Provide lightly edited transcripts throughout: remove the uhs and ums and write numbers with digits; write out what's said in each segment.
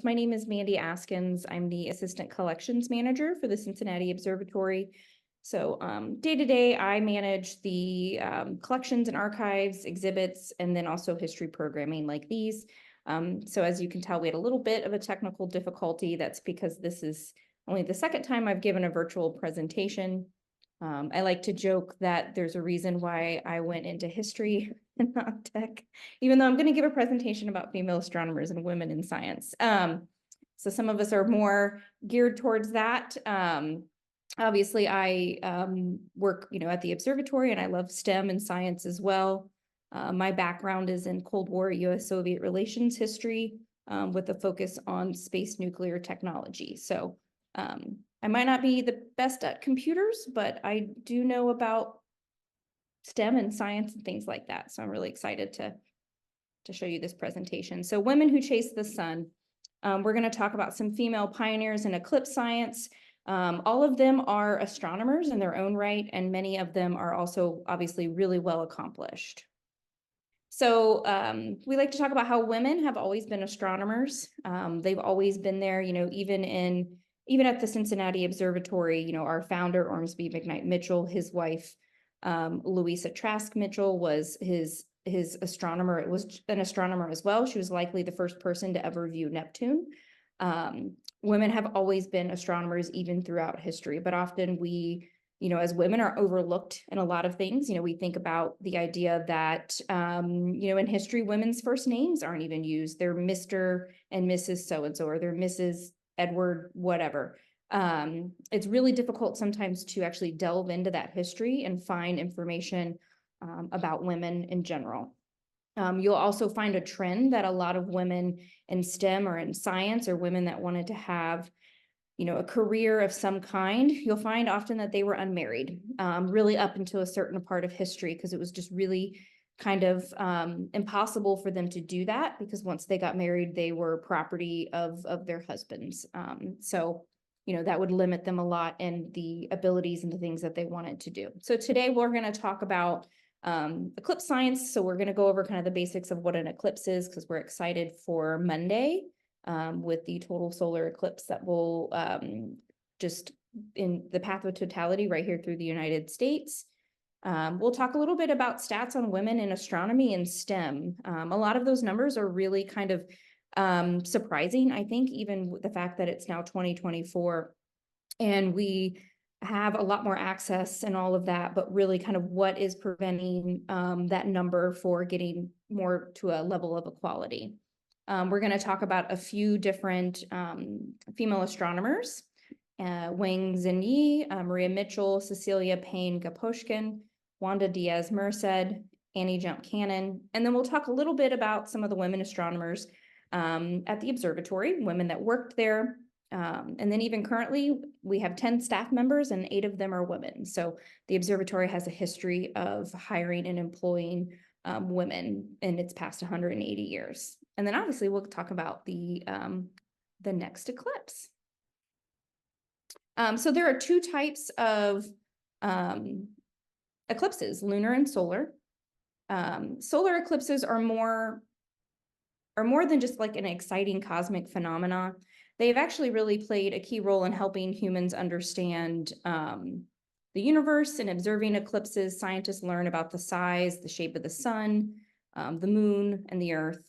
my name is Mandy Askins. I'm the Assistant Collections Manager for the Cincinnati Observatory. So day to day, I manage the collections and archives, exhibits, and then also history programming like these. So as you can tell, we had a little bit of a technical difficulty. That's because this is only the second time I've given a virtual presentation. I like to joke that there's a reason why I went into history and not tech, even though I'm going to give a presentation about female astronomers and women in science. So some of us are more geared towards that. Obviously, I work, at the observatory, and I love STEM and science as well. My background is in Cold War U.S.-Soviet relations history with a focus on space nuclear technology. So I might not be the best at computers, but I do know about STEM and science and things like that. So I'm really excited to show you this presentation. So Women Who Chase the Sun. We're going to talk about some female pioneers in eclipse science. All of them are astronomers in their own right, and many of them are also obviously really well accomplished. So we like to talk about how women have always been astronomers. They've always been there, even at the Cincinnati Observatory. Our founder, Ormsby McKnight Mitchell, his wife, Louisa Trask Mitchell, was his astronomer. It was an astronomer as well. She was likely the first person to ever view Neptune. Women have always been astronomers even throughout history, but often we, as women, are overlooked in a lot of things. We think about the idea that, in history, women's first names aren't even used. They're Mr. and Mrs. So-and-so, or they're Mrs. Edward, whatever. It's really difficult sometimes to actually delve into that history and find information about women in general. You'll also find a trend that a lot of women in STEM or in science, or women that wanted to have, a career of some kind, you'll find often that they were unmarried, really up until a certain part of history, because it was just really kind of impossible for them to do that, because once they got married, they were property of their husbands. So that would limit them a lot in the abilities and the things that they wanted to do. So today we're going to talk about eclipse science. So we're going to go over kind of the basics of what an eclipse is, because we're excited for Monday with the total solar eclipse that will just in the path of totality right here through the United States. We'll talk a little bit about stats on women in astronomy and STEM. A lot of those numbers are really kind of surprising, I think, even the fact that it's now 2024 and we have a lot more access and all of that, but really kind of what is preventing that number for getting more to a level of equality. We're going to talk about a few different female astronomers, Wang Xinyi, Maria Mitchell, Cecilia Payne-Gaposchkin, Wanda Diaz-Merced, Annie Jump Cannon, and then we'll talk a little bit about some of the women astronomers at the observatory, women that worked there. And then even currently, we have 10 staff members and 8 of them are women. So the observatory has a history of hiring and employing women in its past 180 years. And then obviously we'll talk about the next eclipse. So there are 2 types of eclipses, lunar and solar. Solar eclipses are more than just like an exciting cosmic phenomena. They've actually really played a key role in helping humans understand the universe. And observing eclipses, scientists learn about the size, the shape of the sun, the moon, and the earth.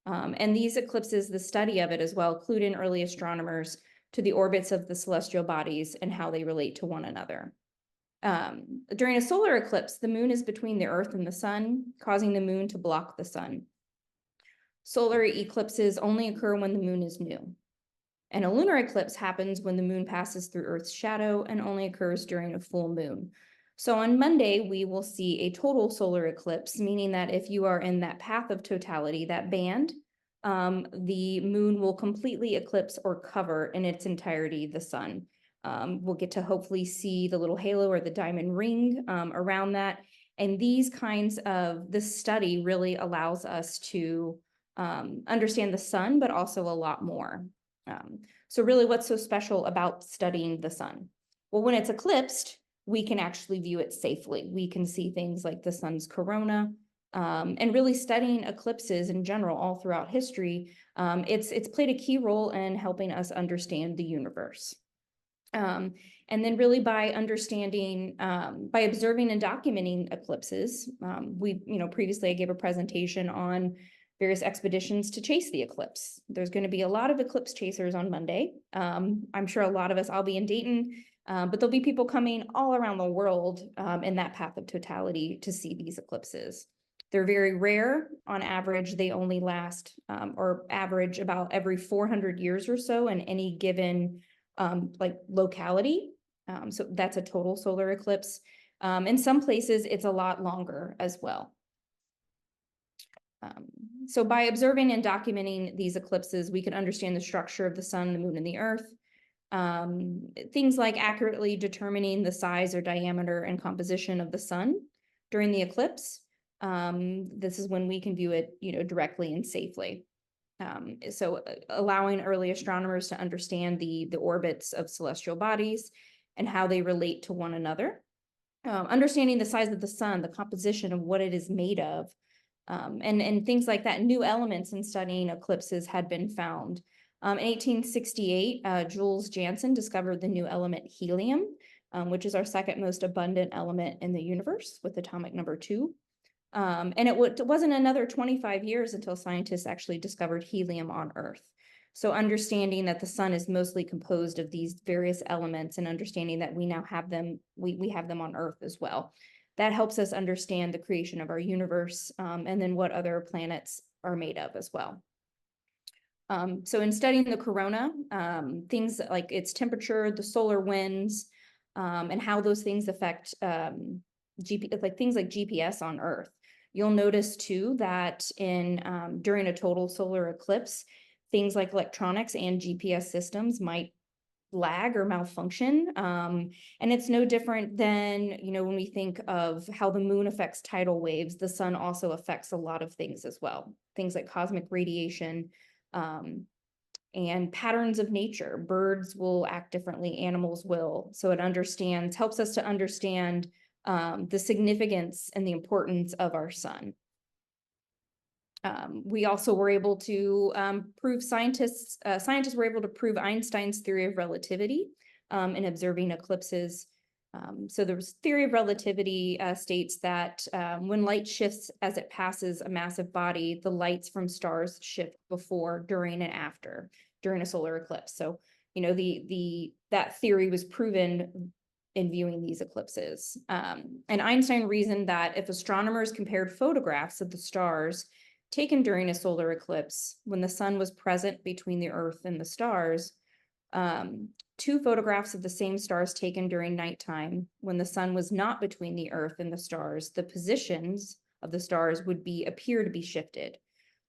And these eclipses, the study of it as well, clued in early astronomers to the orbits of the celestial bodies and how they relate to one another. During a solar eclipse, the moon is between the earth and the sun, causing the moon to block the sun. Solar eclipses only occur when the moon is new. And a lunar eclipse happens when the moon passes through Earth's shadow and only occurs during a full moon. So on Monday, we will see a total solar eclipse, meaning that if you are in that path of totality, that band, the moon will completely eclipse or cover in its entirety the sun. We'll get to hopefully see the little halo or the diamond ring around that. And these kinds of, this study really allows us to understand the sun, but also a lot more. So really, what's so special about studying the sun? Well, when it's eclipsed, we can actually view it safely. We can see things like the sun's corona, and really studying eclipses in general all throughout history, it's played a key role in helping us understand the universe. And then really by understanding, by observing and documenting eclipses, previously I gave a presentation on various expeditions to chase the eclipse. There's going to be a lot of eclipse chasers on Monday. I'm sure a lot of us, I'll be in Dayton, but there'll be people coming all around the world in that path of totality to see these eclipses. They're very rare. On average, they only last or average about every 400 years or so in any given locality. So that's a total solar eclipse. In some places, it's a lot longer as well. So by observing and documenting these eclipses, we can understand the structure of the sun, the moon, and the earth. Things like accurately determining the size or diameter and composition of the sun during the eclipse. This is when we can view it, directly and safely. So allowing early astronomers to understand the orbits of celestial bodies and how they relate to one another. Understanding the size of the sun, the composition of what it is made of, and things like that. New elements in studying eclipses had been found. In 1868, Jules Janssen discovered the new element helium, which is our second most abundant element in the universe with atomic number 2. And it wasn't another 25 years until scientists actually discovered helium on Earth. So understanding that the sun is mostly composed of these various elements and understanding that we now have them, we have them on Earth as well. That helps us understand the creation of our universe, and then what other planets are made of as well. So in studying the corona, things like its temperature, the solar winds, and how those things affect things like GPS on Earth. You'll notice too that during a total solar eclipse, things like electronics and GPS systems might lag or malfunction. And it's no different than, when we think of how the moon affects tidal waves, the sun also affects a lot of things as well. Things like cosmic radiation, and patterns of nature. Birds will act differently, animals will. So it helps us to understand the significance and the importance of our sun. We also were able to prove scientists were able to prove Einstein's theory of relativity in observing eclipses. So the theory of relativity states that when light shifts as it passes a massive body, the lights from stars shift before, during, and after during a solar eclipse. So, that theory was proven in viewing these eclipses. And Einstein reasoned that if astronomers compared photographs of the stars taken during a solar eclipse when the sun was present between the Earth and the stars, 2 photographs of the same stars taken during nighttime when the sun was not between the Earth and the stars, the positions of the stars would appear to be shifted.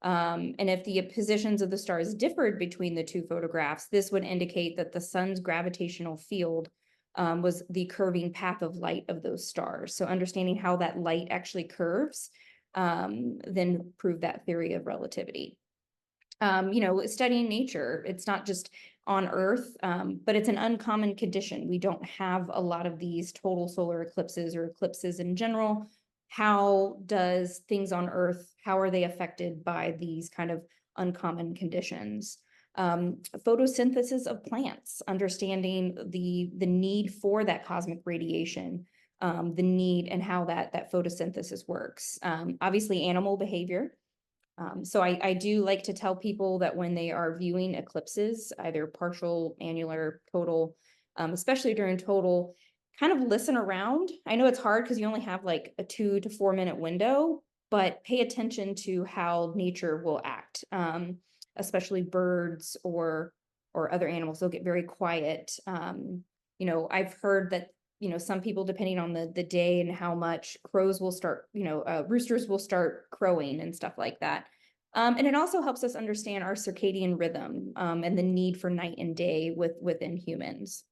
And if the positions of the stars differed between the 2 photographs, this would indicate that the sun's gravitational field was the curving path of light of those stars. So understanding how that light actually curves then proved that theory of relativity. Studying nature, it's not just on Earth, but it's an uncommon condition. We don't have a lot of these total solar eclipses or eclipses in general. How does things on Earth, how are they affected by these kind of uncommon conditions? Photosynthesis of plants, understanding the need for that cosmic radiation, the need and how that photosynthesis works. Obviously, animal behavior. So I do like to tell people that when they are viewing eclipses, either partial, annular, total, especially during total, kind of listen around. I know it's hard because you only have like a 2 to 4 minute window, but pay attention to how nature will act, especially birds or other animals. They'll get very quiet. I've heard that some people, depending on the day and how much, crows will start, roosters will start crowing and stuff like that. And it also helps us understand our circadian rhythm and the need for night and day within humans.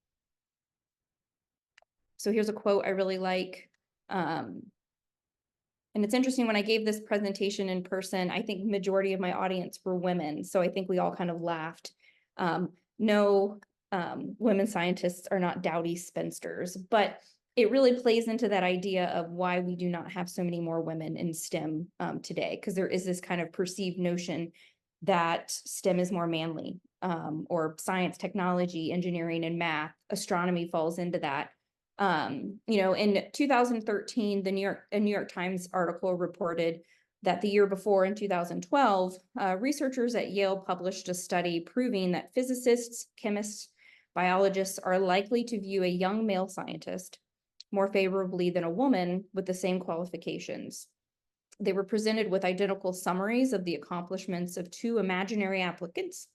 So here's a quote I really like. And it's interesting, when I gave this presentation in person, I think majority of my audience were women. So I think we all kind of laughed. No, women scientists are not dowdy spinsters, but it really plays into that idea of why we do not have so many more women in STEM today, because there is this kind of perceived notion that STEM is more manly, or science, technology, engineering, and math. Astronomy falls into that. In 2013, a New York Times article reported that the year before, in 2012, researchers at Yale published a study proving that physicists, chemists, biologists are likely to view a young male scientist more favorably than a woman with the same qualifications. They were presented with identical summaries of the accomplishments of two imaginary applicants,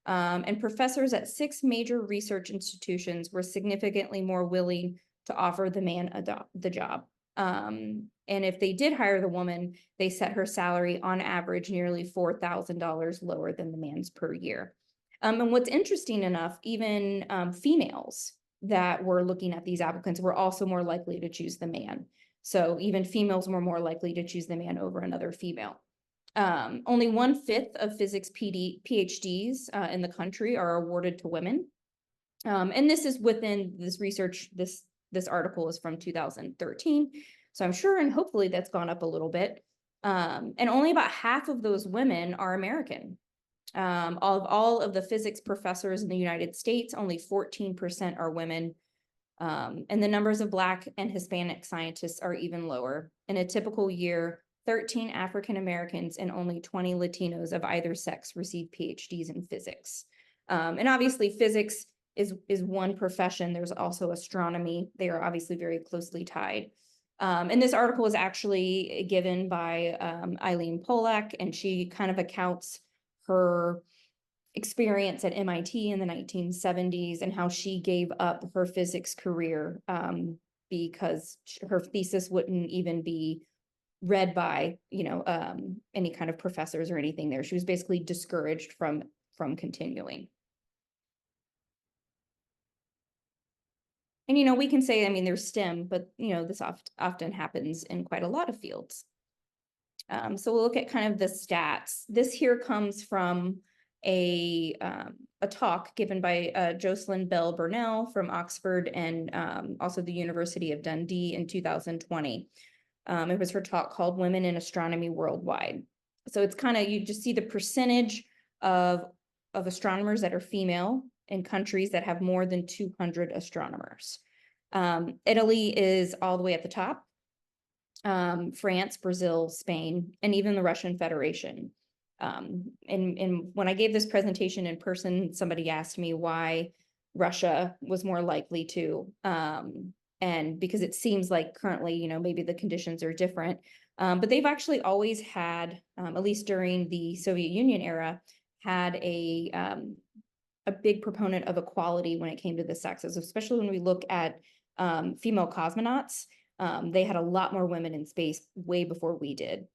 and professors at 6 major research institutions were significantly more willing to offer the man the job. And if they did hire the woman, they set her salary on average nearly $4,000 lower than the man's per year. And what's interesting enough, even females that were looking at these applicants were also more likely to choose the man. So even females were more likely to choose the man over another female. Only 1/5 of physics PhDs in the country are awarded to women. And this is within this research, this article is from 2013. So I'm sure and hopefully that's gone up a little bit. And only about half of those women are American. Of all of the physics professors in the United States, only 14% are women. And the numbers of Black and Hispanic scientists are even lower. In a typical year, 13 African Americans and only 20 Latinos of either sex receive PhDs in physics. And obviously physics is one profession. There's also astronomy. They are obviously very closely tied. And this article is actually given by Eileen Polak, and she kind of accounts her experience at MIT in the 1970s and how she gave up her physics career because her thesis wouldn't even be read by, any kind of professors or anything there. She was basically discouraged from continuing. And, we can say, there's STEM, but, this often happens in quite a lot of fields. So we'll look at kind of the stats. This here comes from a talk given by Jocelyn Bell Burnell from Oxford and also the University of Dundee in 2020. It was her talk called Women in Astronomy Worldwide. So it's kind of, you just see the percentage of astronomers that are female in countries that have more than 200 astronomers. Italy is all the way at the top. France, Brazil, Spain, and even the Russian Federation. And when I gave this presentation in person, somebody asked me why Russia was more likely to, and because it seems like currently, maybe the conditions are different, but they've actually always had, at least during the Soviet Union era, had a big proponent of equality when it came to the sexes, especially when we look at female cosmonauts. They had a lot more women in space way before we did.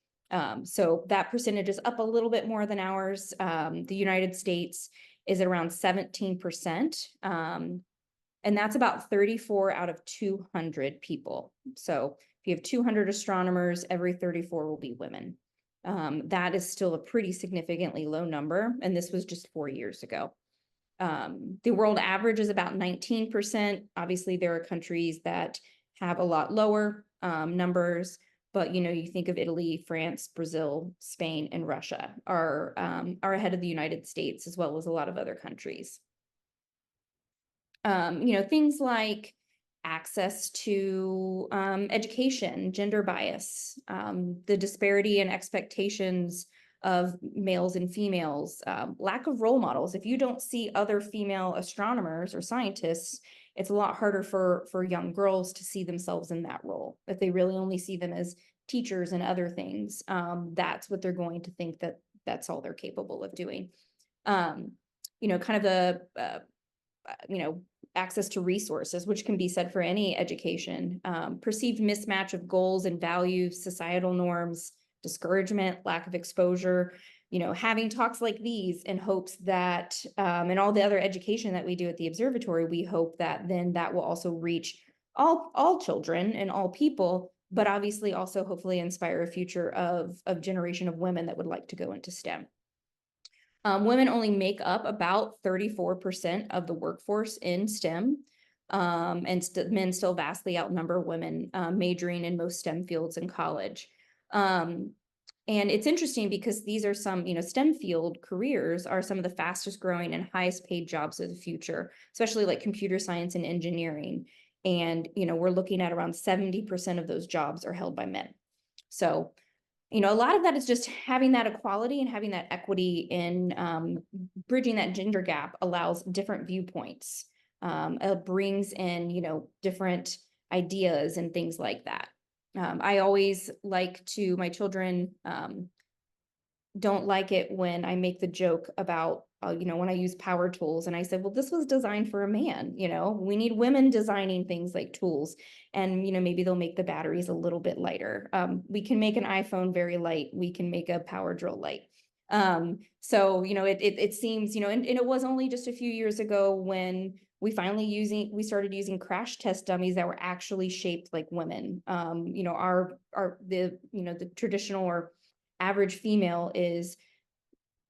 So that percentage is up a little bit more than ours. The United States is at around 17%. And that's about 34 out of 200 people. So if you have 200 astronomers, every 34 will be women. That is still a pretty significantly low number. And this was just 4 years ago. The world average is about 19%. Obviously, there are countries that have a lot lower numbers, but you think of Italy, France, Brazil, Spain, and Russia are ahead of the United States as well as a lot of other countries. Things like access to education, gender bias, the disparity in expectations of males and females, lack of role models. If you don't see other female astronomers or scientists, it's a lot harder for young girls to see themselves in that role. If they really only see them as teachers and other things, that's what they're going to think that that's all they're capable of doing. Kind of the, access to resources, which can be said for any education, perceived mismatch of goals and values, societal norms, discouragement, lack of exposure, having talks like these in hopes that, and all the other education that we do at the observatory, we hope that then that will also reach all children and all people, but obviously also hopefully inspire a future of generation of women that would like to go into STEM. Women only make up about 34% of the workforce in STEM. and men still vastly outnumber women majoring in most STEM fields in college. And it's interesting because these are some, STEM field careers are some of the fastest growing and highest paid jobs of the future, especially like computer science and engineering. And, we're looking at around 70% of those jobs are held by men. So, a lot of that is just having that equality and having that equity in bridging that gender gap allows different viewpoints. It brings in, different ideas and things like that. I always like to, my children don't like it when I make the joke about, when I use power tools and I said, well, this was designed for a man, we need women designing things like tools and, maybe they'll make the batteries a little bit lighter. We can make an iPhone very light. We can make a power drill light. So, it seems, and it was only just a few years ago when we started using crash test dummies that were actually shaped like women. The traditional or average female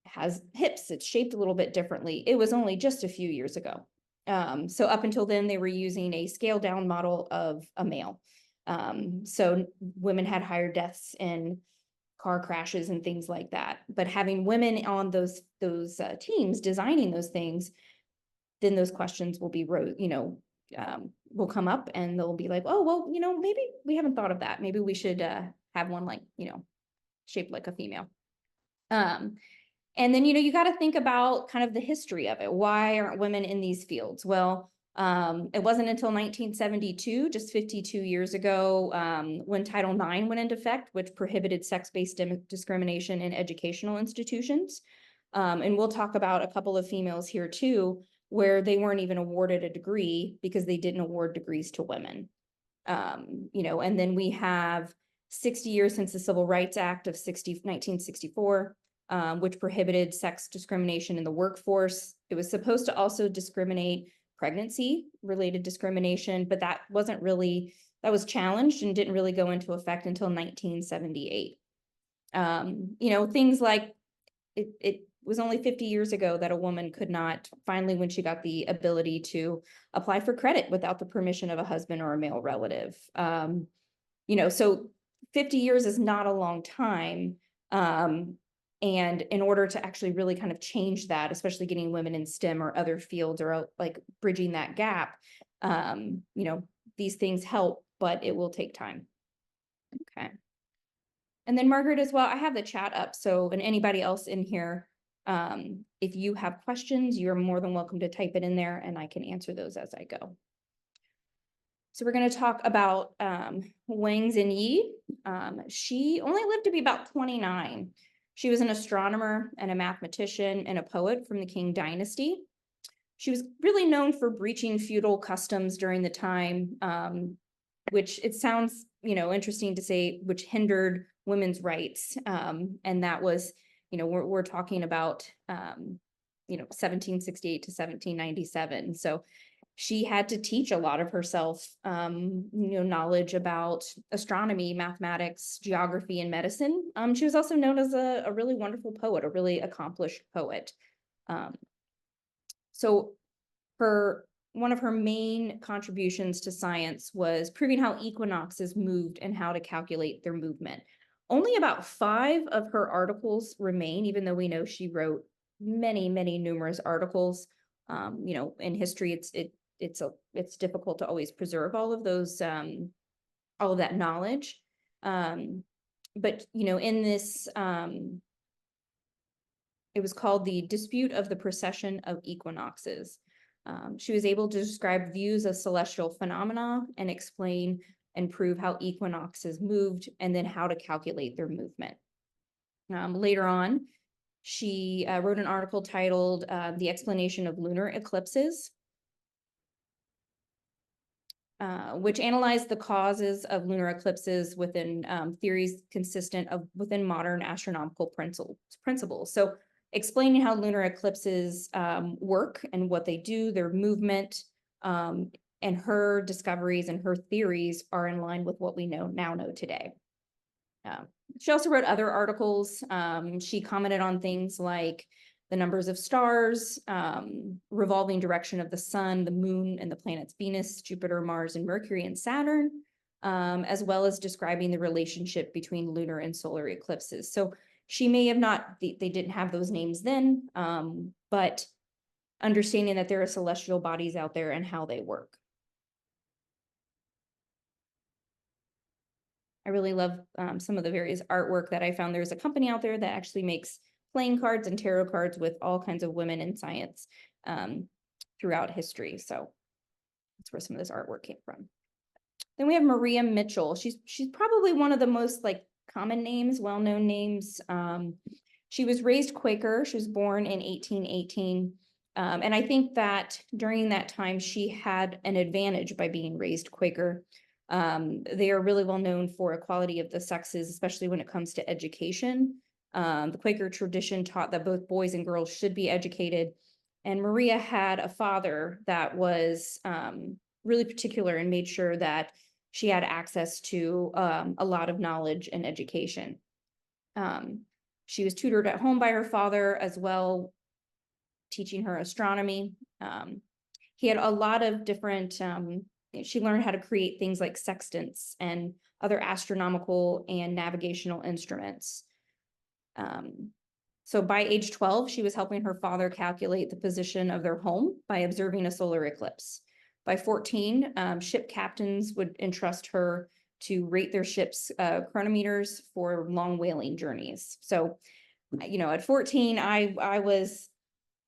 has hips. It's shaped a little bit differently. It was only just a few years ago. So up until then, they were using a scaled down model of a male. So women had higher deaths in car crashes and things like that. But having women on those teams designing those things, then those questions will be, will come up and they'll be like, oh, well, maybe we haven't thought of that. Maybe we should have one like, shaped like a female. And then, you got to think about kind of the history of it. Why aren't women in these fields? Well, it wasn't until 1972, just 52 years ago, when Title IX went into effect, which prohibited sex-based discrimination in educational institutions. And we'll talk about a couple of females here too, where they weren't even awarded a degree because they didn't award degrees to women. And then we have 60 years since the Civil Rights Act of 1964, which prohibited sex discrimination in the workforce. It was supposed to also discriminate pregnancy-related discrimination, but that was challenged and didn't really go into effect until 1978. Things like it was only 50 years ago that a woman could not, finally, when she got the ability to apply for credit without the permission of a husband or a male relative. So 50 years is not a long time. And in order to actually really kind of change that, especially getting women in STEM or other fields or like bridging that gap, these things help, but it will take time. Okay. And then Margaret as well, I have the chat up. So, and anybody else in here, if you have questions, you're more than welcome to type it in there and I can answer those as I go. So we're going to talk about Wang Xinyi. She only lived to be about 29. She was an astronomer and a mathematician and a poet from the Qing dynasty. She was really known for breaching feudal customs during the time, which it sounds, interesting to say, which hindered women's rights. And that was, we're talking about, 1768 to 1797. So she had to teach a lot of herself, knowledge about astronomy, mathematics, geography, and medicine. She was also known as a really wonderful poet, a really accomplished poet. So one of her main contributions to science was proving how equinoxes moved and how to calculate their movement. Only about 5 of her articles remain, even though we know she wrote many, many numerous articles. In history, it's difficult to always preserve all of those, all of that knowledge. But in this, it was called the Dispute of the Precession of Equinoxes. She was able to describe views of celestial phenomena and explain and prove how equinoxes moved and then how to calculate their movement. Later on, she wrote an article titled The Explanation of Lunar Eclipses, which analyzed the causes of lunar eclipses within theories consistent within modern astronomical principles. So explaining how lunar eclipses work and what they do, their movement, and her discoveries and her theories are in line with what we now know today. She also wrote other articles. She commented on things like the numbers of stars, revolving direction of the sun, the moon, and the planets Venus, Jupiter, Mars, and Mercury and Saturn, as well as describing the relationship between lunar and solar eclipses. So she may have not, they didn't have those names then, but understanding that there are celestial bodies out there and how they work. I really love some of the various artwork that I found. There's a company out there that actually makes playing cards and tarot cards with all kinds of women in science throughout history. So that's where some of this artwork came from. Then we have Maria Mitchell. She's probably one of the most like common names, well-known names. She was raised Quaker. She was born in 1818. And I think that during that time, she had an advantage by being raised Quaker. They are really well known for equality of the sexes, especially when it comes to education. The Quaker tradition taught that both boys and girls should be educated. And Maria had a father that was really particular and made sure that she had access to a lot of knowledge and education. She was tutored at home by her father as well, teaching her astronomy. He had a lot of different, she learned how to create things like sextants and other astronomical and navigational instruments. So by age 12, she was helping her father calculate the position of their home by observing a solar eclipse. By 14, ship captains would entrust her to rate their ship's chronometers for long whaling journeys. So, you know, at 14, I was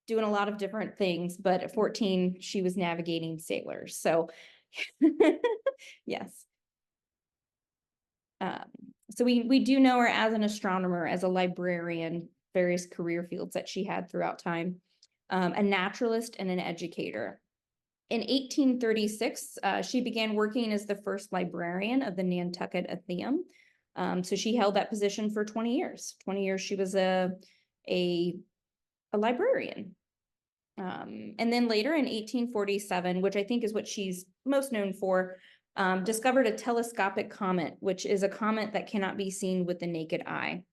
doing a lot of different things, but at 14, she was navigating sailors. So, yes. So we do know her as an astronomer, as a librarian, various career fields that she had throughout time, a naturalist and an educator. In 1836, she began working as the first librarian of the Nantucket Athenaeum. So she held that position for 20 years. 20 years she was a librarian. And then later in 1847, which I think is what she's most known for, discovered a telescopic comet, which is a comet that cannot be seen with the naked eye.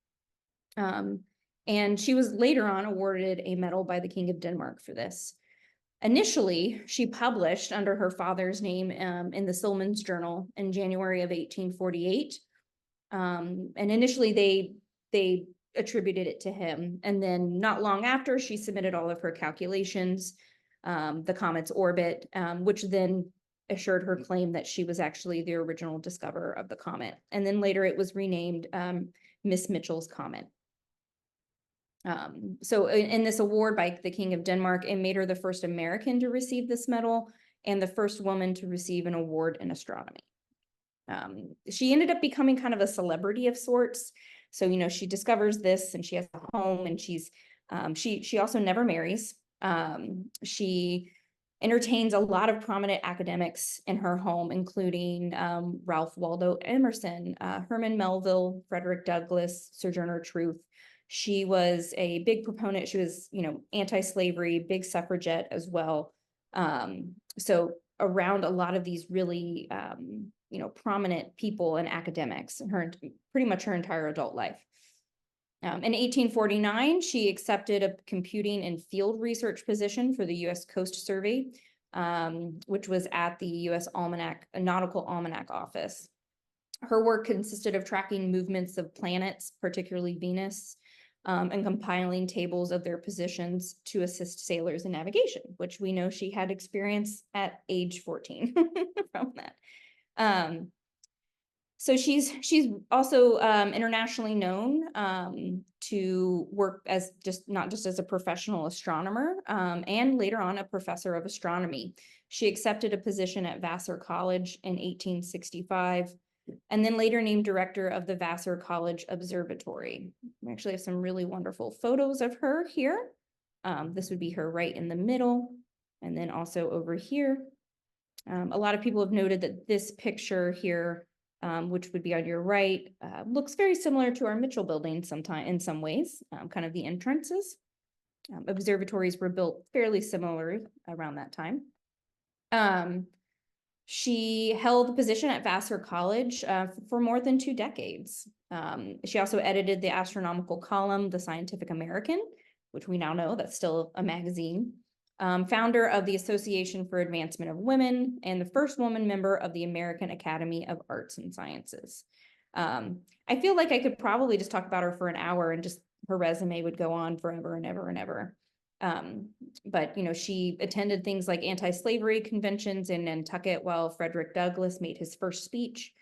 And she was later on awarded a medal by the King of Denmark for this. Initially, she published under her father's name in the Silman's Journal in January of 1848. And initially they attributed it to him. And then not long after, she submitted all of her calculations, the comet's orbit, which then assured her claim that she was actually the original discoverer of the comet. And then later it was renamed Miss Mitchell's Comet. So in this award by the King of Denmark, it made her the first American to receive this medal and the first woman to receive an award in astronomy. She ended up becoming kind of a celebrity of sorts. So, you know, she discovers this and she has a home, and she also never marries. She entertains a lot of prominent academics in her home, including Ralph Waldo Emerson, Herman Melville, Frederick Douglass, Sojourner Truth. She was a big proponent. She was, you know, anti-slavery, big suffragette as well. So around a lot of these really, you know, prominent people and academics, pretty much her entire adult life. In 1849, she accepted a computing and field research position for the U.S. Coast Survey, which was at the U.S. Nautical Almanac Office. Her work consisted of tracking movements of planets, particularly Venus, and compiling tables of their positions to assist sailors in navigation, which we know she had experience at age 14 from that. So she's also internationally known to work as not just as a professional astronomer, and later on a professor of astronomy. She accepted a position at Vassar College in 1865, and then later named director of the Vassar College Observatory. We actually have some really wonderful photos of her here. This would be her right in the middle, and then also over here. A lot of people have noted that this picture here, which would be on your right, looks very similar to our Mitchell building in some ways, kind of the entrances. Observatories were built fairly similar around that time. She held the position at Vassar College for more than 2 decades. She also edited the astronomical column, The Scientific American, which we now know that's still a magazine, founder of the Association for Advancement of Women, and the first woman member of the American Academy of Arts and Sciences. I feel like I could probably just talk about her for an hour and just her resume would go on forever and ever and ever. But, you know, she attended things like anti-slavery conventions in Nantucket while Frederick Douglass made his first speech,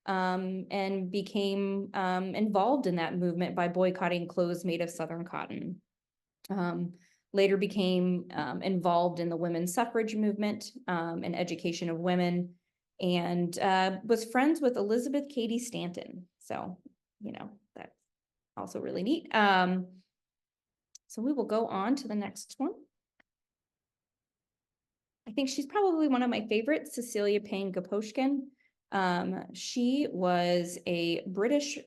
and became involved in that movement by boycotting clothes made of Southern cotton. Later became involved in the women's suffrage movement and education of women, and was friends with Elizabeth Cady Stanton. So, you know, that's also really neat. So we will go on to the next one. I think she's probably one of my favorites, Cecilia Payne-Gaposchkin. She was a British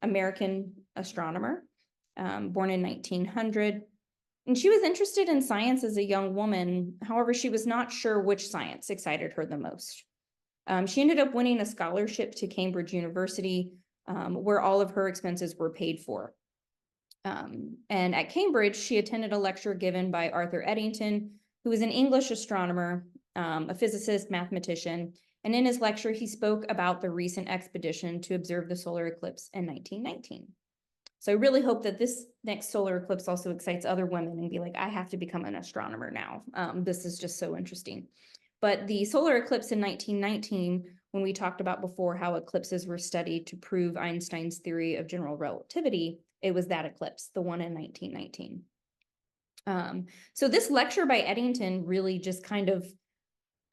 American astronomer, born in 1900. And she was interested in science as a young woman. However, she was not sure which science excited her the most. She ended up winning a scholarship to Cambridge University, where all of her expenses were paid for. And at Cambridge, she attended a lecture given by Arthur Eddington, who was an English astronomer, a physicist, mathematician. And in his lecture, he spoke about the recent expedition to observe the solar eclipse in 1919. So I really hope that this next solar eclipse also excites other women and be like, I have to become an astronomer now. This is just so interesting. But the solar eclipse in 1919, when we talked about before how eclipses were studied to prove Einstein's theory of general relativity, it was that eclipse, the one in 1919. So this lecture by Eddington really just kind of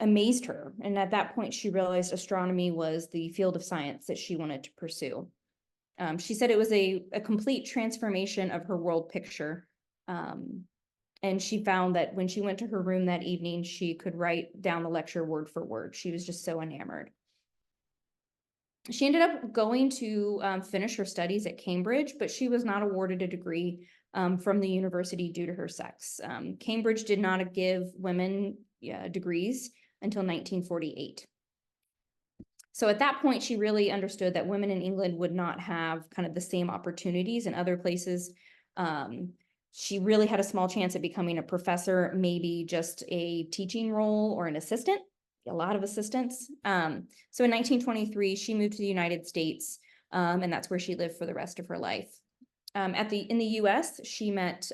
amazed her. And at that point, she realized astronomy was the field of science that she wanted to pursue. She said it was a complete transformation of her world picture. And she found that when she went to her room that evening, she could write down the lecture word for word. She was just so enamored. She ended up going to finish her studies at Cambridge, but she was not awarded a degree from the university due to her sex. Cambridge did not give women degrees until 1948. So at that point, she really understood that women in England would not have kind of the same opportunities in other places. She really had a small chance at becoming a professor, maybe just a teaching role or an assistant, a lot of assistants. So in 1923, she moved to the United States, and that's where she lived for the rest of her life. In the US, she met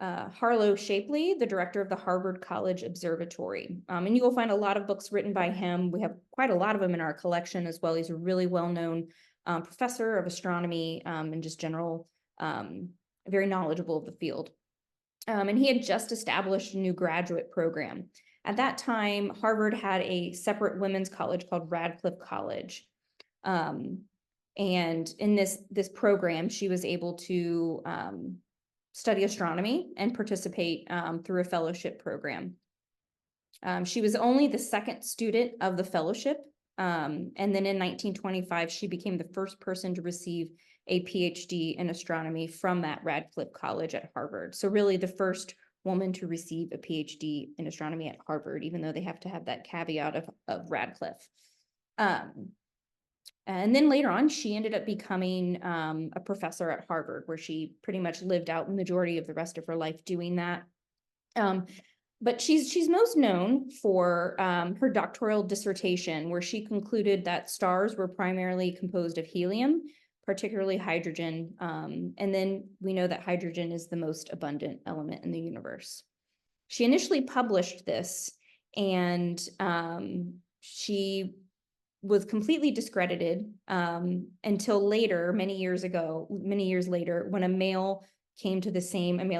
Harlow Shapley, the director of the Harvard College Observatory. And you will find a lot of books written by him. We have quite a lot of them in our collection as well. He's a really well-known professor of astronomy and just general, very knowledgeable of the field. And he had just established a new graduate program. At that time, Harvard had a separate women's college called Radcliffe College. And in this program, she was able to study astronomy and participate through a fellowship program. She was only the second student of the fellowship. And then in 1925, she became the first person to receive a PhD in astronomy from that Radcliffe College at Harvard. So really the first woman to receive a PhD in astronomy at Harvard, even though they have to have that caveat of Radcliffe. And then later on, she ended up becoming a professor at Harvard, where she pretty much lived out the majority of the rest of her life doing that. But she's most known for her doctoral dissertation, where she concluded that stars were primarily composed of helium, particularly hydrogen. And then we know that hydrogen is the most abundant element in the universe. She initially published this, and she was completely discredited until later, many years later, when a male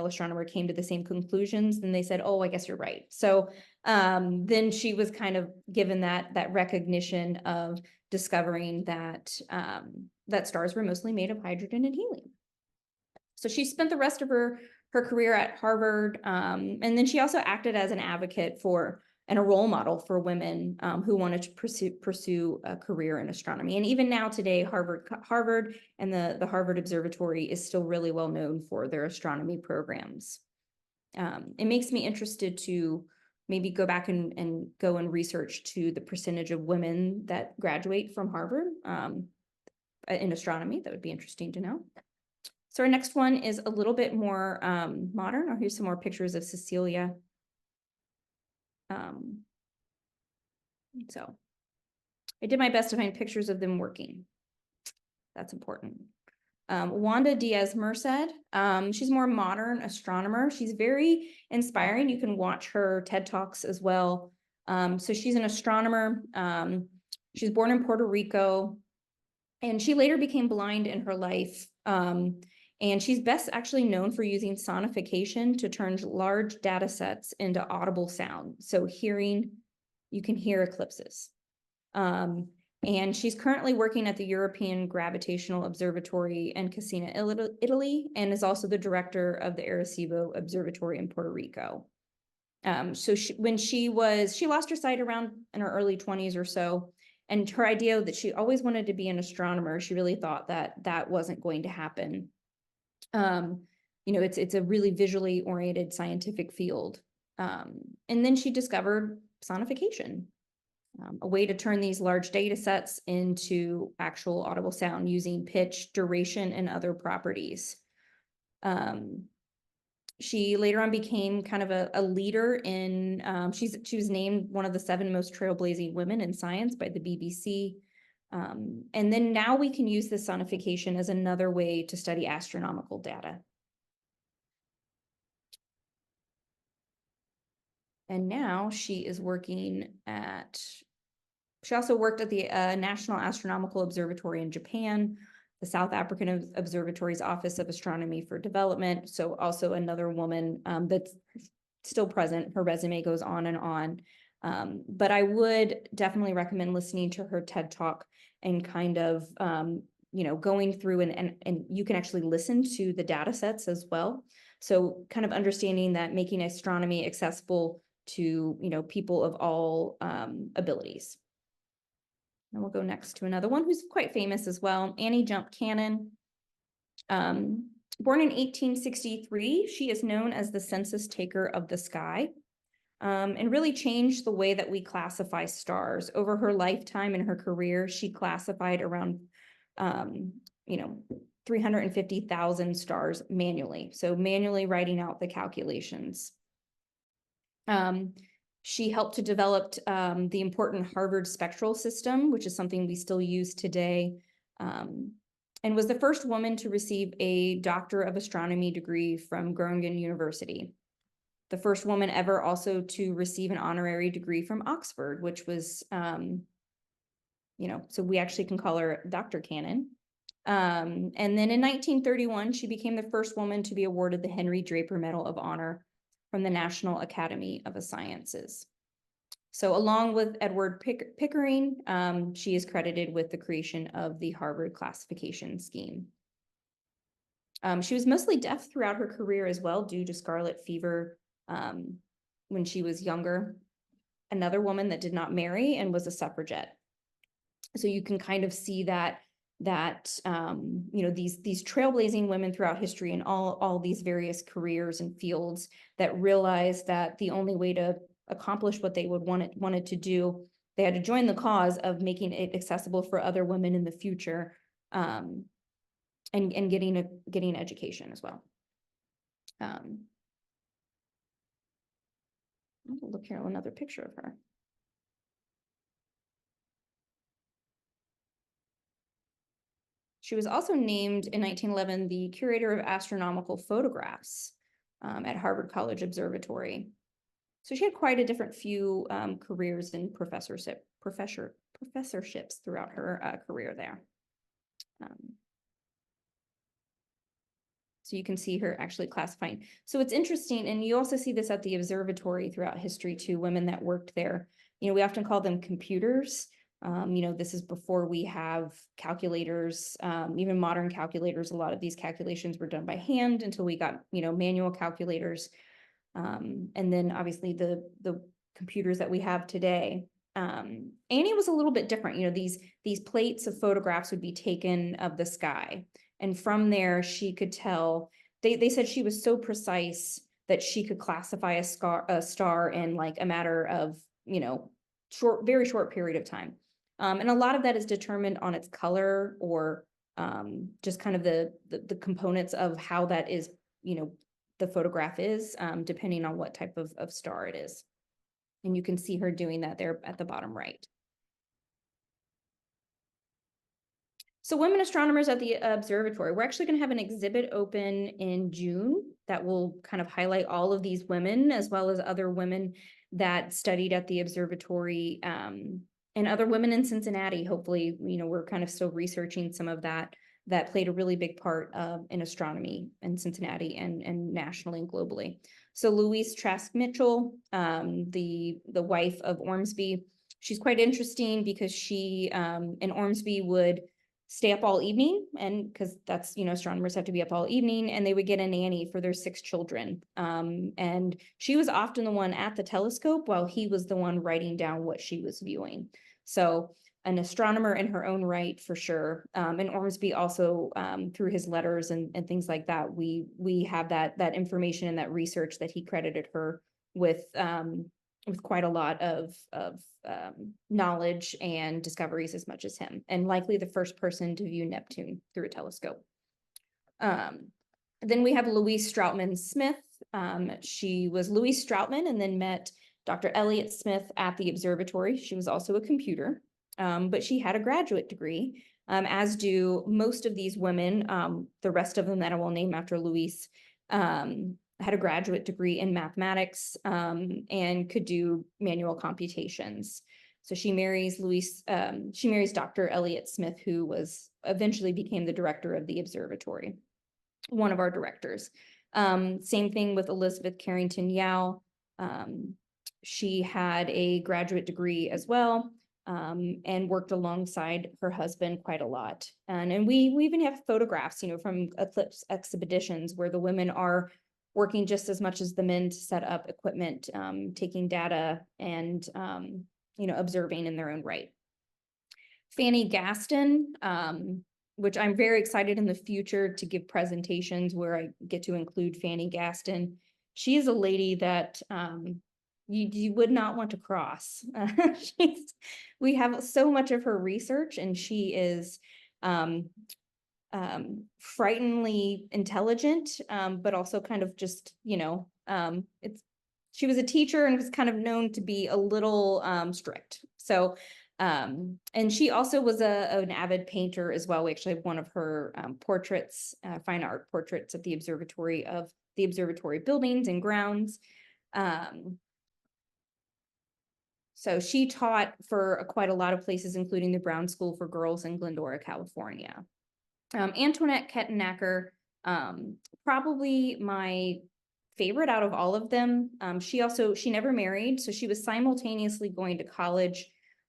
astronomer came to the same conclusions, then they said, oh, I guess you're right. So then she was kind of given that recognition of discovering that stars were mostly made of hydrogen and helium. So she spent the rest of her career at Harvard, and then she also acted as an advocate for and a role model for women who wanted to pursue a career in astronomy. And even now today, Harvard and the Harvard Observatory is still really well known for their astronomy programs. It makes me interested to maybe go back and go and research to the percentage of women that graduate from Harvard in astronomy. That would be interesting to know. So our next one is a little bit more modern. Oh, here's some more pictures of Cecilia. So I did my best to find pictures of them working. That's important. Wanda Diaz-Merced. She's more modern astronomer. She's very inspiring. You can watch her TED Talks as well. So she's an astronomer. She's born in Puerto Rico, and she later became blind in her life. And she's best actually known for using sonification to turn large data sets into audible sound. So you can hear eclipses. And she's currently working at the European Gravitational Observatory in Cassina, Italy, and is also the director of the Arecibo Observatory in Puerto Rico. So she lost her sight around in her early 20s or so, and her idea that she always wanted to be an astronomer, she really thought that wasn't going to happen. It's a really visually oriented scientific field. And then she discovered sonification. A way to turn these large data sets into actual audible sound using pitch, duration, and other properties. She later on became kind of a leader in, she was named one of the 7 most trailblazing women in science by the BBC. And then now we can use this sonification as another way to study astronomical data. And now she is working she also worked at the National Astronomical Observatory in Japan, the South African Observatory's Office of Astronomy for Development. So also another woman that's still present. Her resume goes on and on. But I would definitely recommend listening to her TED Talk and kind of, going through and you can actually listen to the data sets as well. So kind of understanding that making astronomy accessible to, people of all abilities. And we'll go next to another one who's quite famous as well, Annie Jump Cannon. Born in 1863, she is known as the census taker of the sky, and really changed the way that we classify stars. Over her lifetime and her career, she classified around 350,000 stars manually. So manually writing out the calculations. She helped to develop the important Harvard spectral system, which is something we still use today, and was the first woman to receive a Doctor of Astronomy degree from Groningen University. The first woman ever also to receive an honorary degree from Oxford, which was, so we actually can call her Dr. Cannon. And then in 1931, she became the first woman to be awarded the Henry Draper Medal of Honor from the National Academy of the Sciences. So along with Edward Pickering, she is credited with the creation of the Harvard classification scheme. She was mostly deaf throughout her career as well due to scarlet fever when she was younger. Another woman that did not marry and was a suffragette. So you can kind of see that these trailblazing women throughout history and all these various careers and fields that realized that the only way to accomplish what they wanted to do, they had to join the cause of making it accessible for other women in the future, and getting education as well. I'll look here at another picture of her. She was also named in 1911 the curator of astronomical photographs at Harvard College Observatory. So she had quite a different few careers and professorships throughout her career there. So you can see her actually classifying. So it's interesting, and you also see this at the observatory throughout history too, women that worked there. We often call them computers. This is before we have calculators, even modern calculators. A lot of these calculations were done by hand until we got, manual calculators. And then obviously the computers that we have today. Annie was a little bit different. These plates of photographs would be taken of the sky. And from there, she could tell, they said she was so precise that she could classify a star in like a matter of, very short period of time. And a lot of that is determined on its color or just kind of the components of how that is, the photograph is, depending on what type of star it is. And you can see her doing that there at the bottom right. So women astronomers at the observatory, we're actually going to have an exhibit open in June that will kind of highlight all of these women, as well as other women that studied at the observatory, and other women in Cincinnati. Hopefully, we're kind of still researching some of that played a really big part in astronomy in Cincinnati and nationally and globally. So Louise Trask Mitchell, the wife of Ormsby, she's quite interesting because she in Ormsby would stay up all evening, and because that's, astronomers have to be up all evening, and they would get a nanny for their 6 children. And she was often the one at the telescope while he was the one writing down what she was viewing. So an astronomer in her own right, for sure. And Ormsby also, through his letters and things like that, we have that information and that research that he credited her with quite a lot of knowledge and discoveries as much as him, and likely the first person to view Neptune through a telescope. Then we have Louise Stroutman Smith. She was Louise Stroutman and then met Dr. Elliott Smith at the observatory. She was also a computer, but she had a graduate degree, as do most of these women. The rest of them that I will name after Louise had a graduate degree in mathematics, and could do manual computations. So she marries Dr. Elliott Smith, who eventually became the director of the observatory, one of our directors. Same thing with Elizabeth Carrington Yao. She had a graduate degree as well, and worked alongside her husband quite a lot. And we even have photographs, from Eclipse expeditions where the women are working just as much as the men to set up equipment, taking data, and observing in their own right. Fanny Gaston, which I'm very excited in the future to give presentations where I get to include Fanny Gaston. She is a lady that you would not want to cross. We have so much of her research, and she is frighteningly intelligent, but also kind of just, she was a teacher and was kind of known to be a little strict. So, and she also was an avid painter as well. We actually have one of her portraits, fine art portraits at the observatory, of the observatory buildings and grounds. So she taught for quite a lot of places, including the Brown School for Girls in Glendora, California. Antoinette Kettenacker, probably my favorite out of all of them. She never married, so she was simultaneously going to college,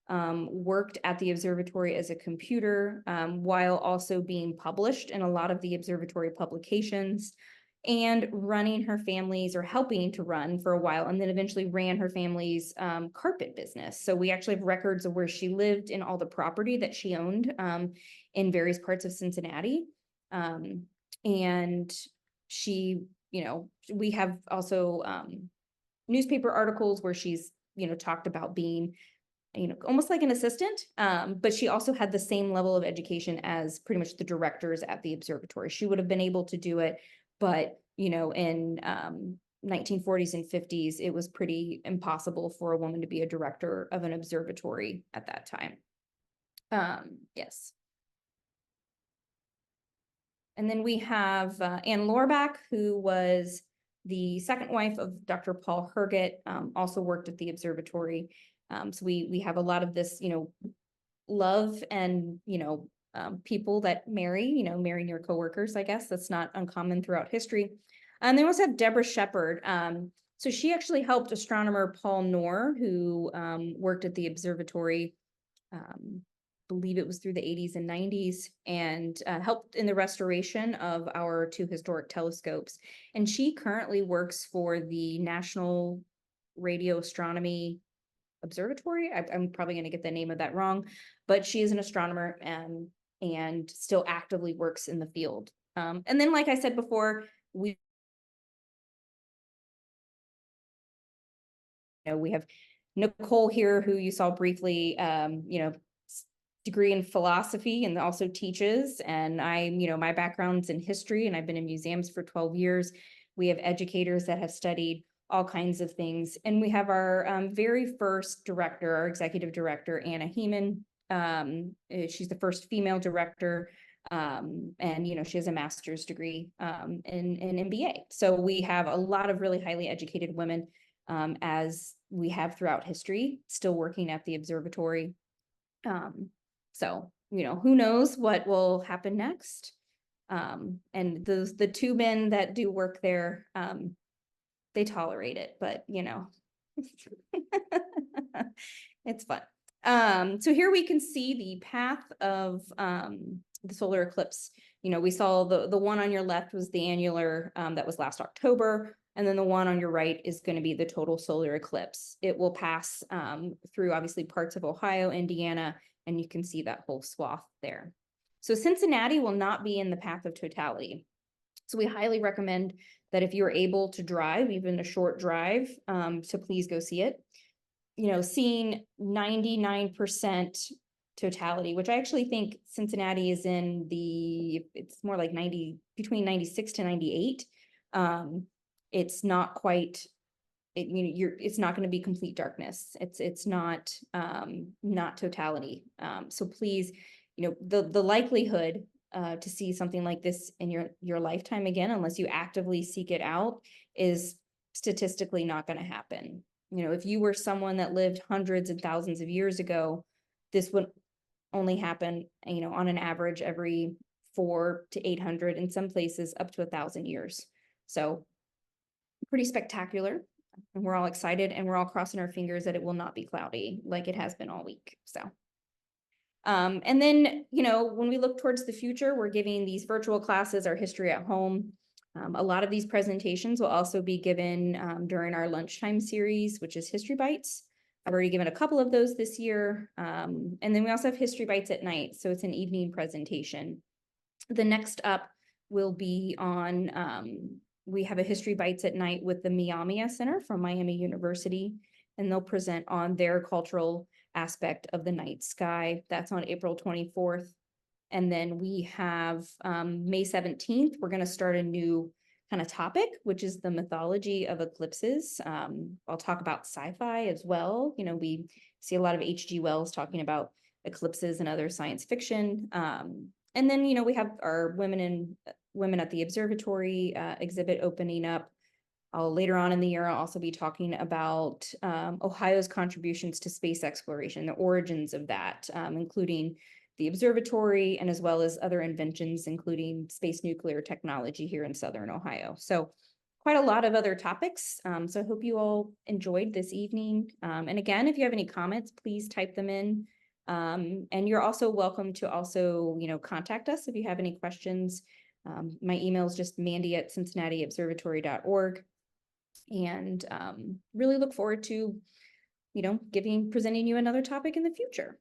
worked at the observatory as a computer, while also being published in a lot of the observatory publications, and running her family's, or helping to run for a while, and then eventually ran her family's carpet business. So we actually have records of where she lived and all the property that she owned in various parts of Cincinnati. And she, we have also newspaper articles where she's, talked about being, almost like an assistant, but she also had the same level of education as pretty much the directors at the observatory. She would have been able to do it, but, in 1940s and 50s, it was pretty impossible for a woman to be a director of an observatory at that time. Yes. And then we have Anne Lorbach, who was the second wife of Dr. Paul Herget, also worked at the observatory. So we have a lot of this, love and, people that marry, marrying your coworkers, I guess. That's not uncommon throughout history. And then we also have Deborah Shepard. So she actually helped astronomer Paul Knorr, who worked at the observatory, believe it was through the 80s and 90s, and helped in the restoration of our 2 historic telescopes. And she currently works for the National Radio Astronomy Observatory. I'm probably going to get the name of that wrong, but she is an astronomer and still actively works in the field. And then, like I said before, we have Nicole here, who you saw briefly, degree in philosophy and also teaches. And my background's in history, and I've been in museums for 12 years. We have educators that have studied all kinds of things. And we have our very first director, our executive director, Anna Heeman. She's the first female director. And she has a master's degree in MBA. So we have a lot of really highly educated women, as we have throughout history, still working at the observatory. So who knows what will happen next. And the two men that do work there, they tolerate it, but it's fun. So here we can see the path of the solar eclipse. We saw the one on your left was the annular that was last October, and then the one on your right is going to be the total solar eclipse. It will pass through obviously parts of Ohio, Indiana, and you can see that whole swath there. So Cincinnati will not be in the path of totality. So we highly recommend that if you're able to drive, even a short drive, to please go see it. Seeing 99% totality, which I actually think Cincinnati is in it's more like between 96 to 98. It's not quite, it's not going to be complete darkness. It's not totality. So please, the likelihood to see something like this in your lifetime again, unless you actively seek it out, is statistically not going to happen. If you were someone that lived hundreds and thousands of years ago, this would only happen, on an average every 400 to 800, in some places up to 1,000 years. So pretty spectacular. And we're all excited, and we're all crossing our fingers that it will not be cloudy like it has been all week. So. And then, when we look towards the future, we're giving these virtual classes, our history at home. A lot of these presentations will also be given during our lunchtime series, which is History Bites. I've already given a couple of those this year. And then we also have History Bites at night. So it's an evening presentation. The next up will be on, we have a History Bites at night with the Miami Center from Miami University, and they'll present on their cultural aspect of the night sky. That's on April 24th. And then we have May 17th, we're going to start a new kind of topic, which is the mythology of eclipses. I'll talk about sci-fi as well. We see a lot of H.G. Wells talking about eclipses and other science fiction. And then, we have our Women at the Observatory exhibit opening up. Later on in the year, I'll also be talking about Ohio's contributions to space exploration, the origins of that, including the observatory, and as well as other inventions, including space nuclear technology here in Southern Ohio. So quite a lot of other topics. So I hope you all enjoyed this evening. And again, if you have any comments, please type them in. And you're also welcome to also, contact us if you have any questions. My email is just mandy@cincinnatiobservatory.org. And really look forward to, presenting you another topic in the future.